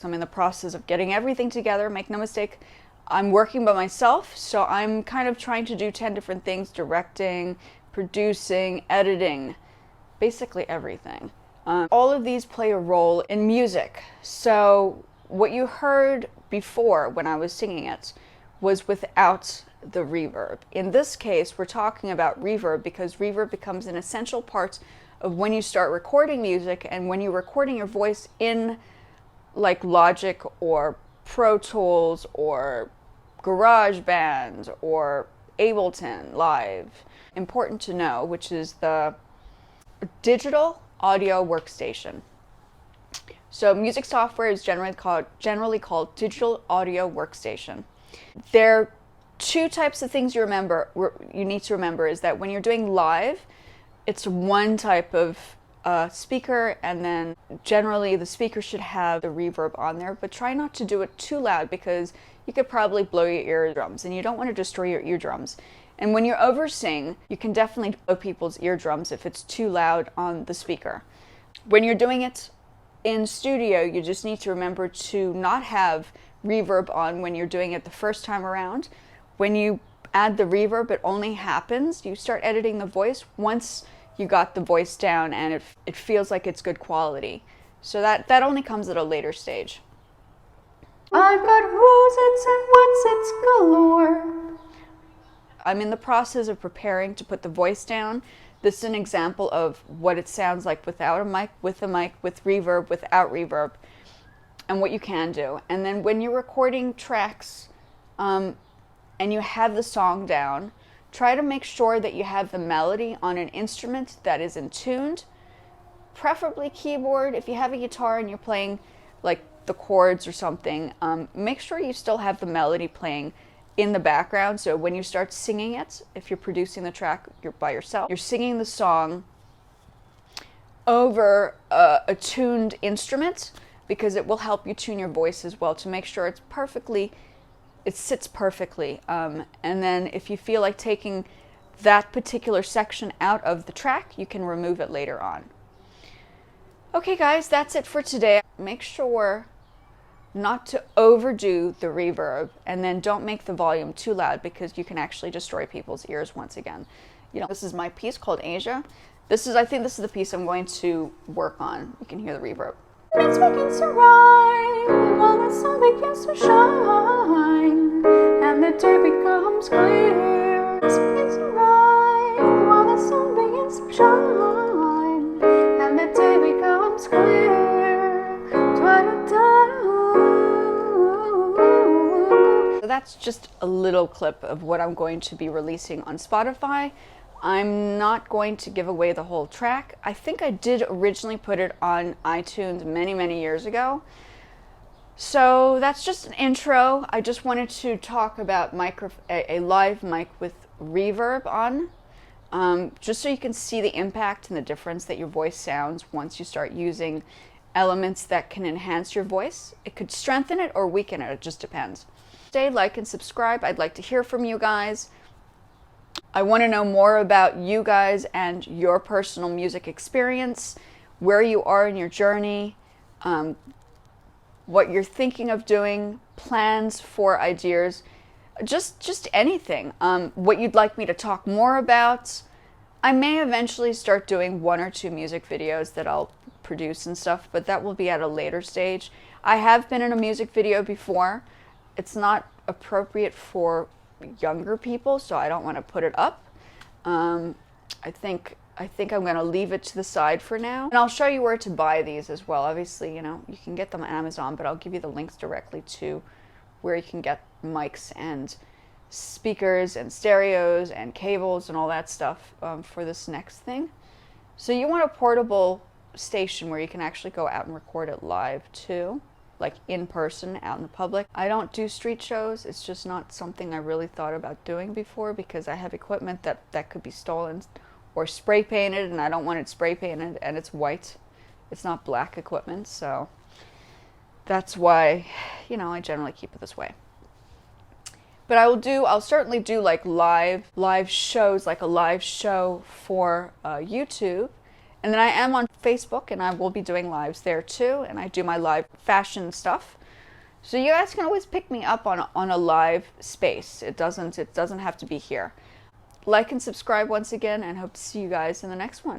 So I'm in the process of getting everything together. Make no mistake, I'm working by myself, so I'm kind of trying to do 10 different things: directing, producing, editing, basically everything. All of these play a role in music. So what you heard before when I was singing it was without the reverb. In this case, we're talking about reverb because reverb becomes an essential part of when you start recording music and when you're recording your voice in like Logic or Pro Tools or GarageBand or Ableton Live. Important to know, which is the digital audio workstation. So music software is generally called digital audio workstation. There are two types of things you need to remember is that when you're doing live, it's one type of speaker, and then generally the speaker should have the reverb on there, but try not to do it too loud because you could probably blow your eardrums, and you don't want to destroy your eardrums. And when you're over-sing, you can definitely blow people's eardrums if it's too loud on the speaker. When you're doing it in studio, you just need to remember to not have reverb on when you're doing it the first time around. When you add the reverb, it only happens. You start editing the voice once you got the voice down and it feels like it's good quality. So that only comes at a later stage. I've got who's-its and what's-its galore. I'm in the process of preparing to put the voice down. This is an example of what it sounds like without a mic, with a mic, with reverb, without reverb, and what you can do. And then when you're recording tracks and you have the song down, try to make sure that you have the melody on an instrument that is in tuned, preferably keyboard. If you have a guitar and you're playing like the chords or something, make sure you still have the melody playing in the background. So when you start singing it, if you're producing the track, you're by yourself, you're singing the song over a tuned instrument, because it will help you tune your voice as well to make sure it sits perfectly. And then if you feel like taking that particular section out of the track, you can remove it later on. Okay guys, that's it for today. Make sure not to overdo the reverb, and then don't make the volume too loud because you can actually destroy people's ears once again. You know, this is my piece called Asia. I think this is the piece I'm going to work on. You can hear the reverb. It's begins to rhyme while the sun begins to shine and the day becomes clear. It begins to rhyme while the sun begins to shine and the day becomes clear. So that's just a little clip of what I'm going to be releasing on Spotify. I'm not going to give away the whole track. I think I did originally put it on iTunes many years ago. So that's just an intro. I just wanted to talk about a live mic with reverb on, just so you can see the impact and the difference that your voice sounds once you start using elements that can enhance your voice. It could strengthen it or weaken it, it just depends. Stay, like, and subscribe. I'd like to hear from you guys. I want to know more about you guys and your personal music experience, where you are in your journey, what you're thinking of doing, plans for ideas, just anything. What you'd like me to talk more about. I may eventually start doing 1 or 2 music videos that I'll produce and stuff, but that will be at a later stage. I have been in a music video before. It's not appropriate for younger people, so I don't want to put it up. I think I'm going to leave it to the side for now. And I'll show you where to buy these as well. Obviously, you know, you can get them on Amazon, but I'll give you the links directly to where you can get mics and speakers and stereos and cables and all that stuff for this next thing. So you want a portable station where you can actually go out and record it live too, like in person, out in the public. I don't do street shows. It's just not something I really thought about doing before because I have equipment that could be stolen or spray painted, and I don't want it spray painted, and it's white. It's not black equipment, so that's why, you know, I generally keep it this way. But I'll certainly do like live shows, like a live show for YouTube, And then I am on Facebook, and I will be doing lives there too, and I do my live fashion stuff. So you guys can always pick me up on a live space. It doesn't have to be here. Like and subscribe once again, and hope to see you guys in the next one.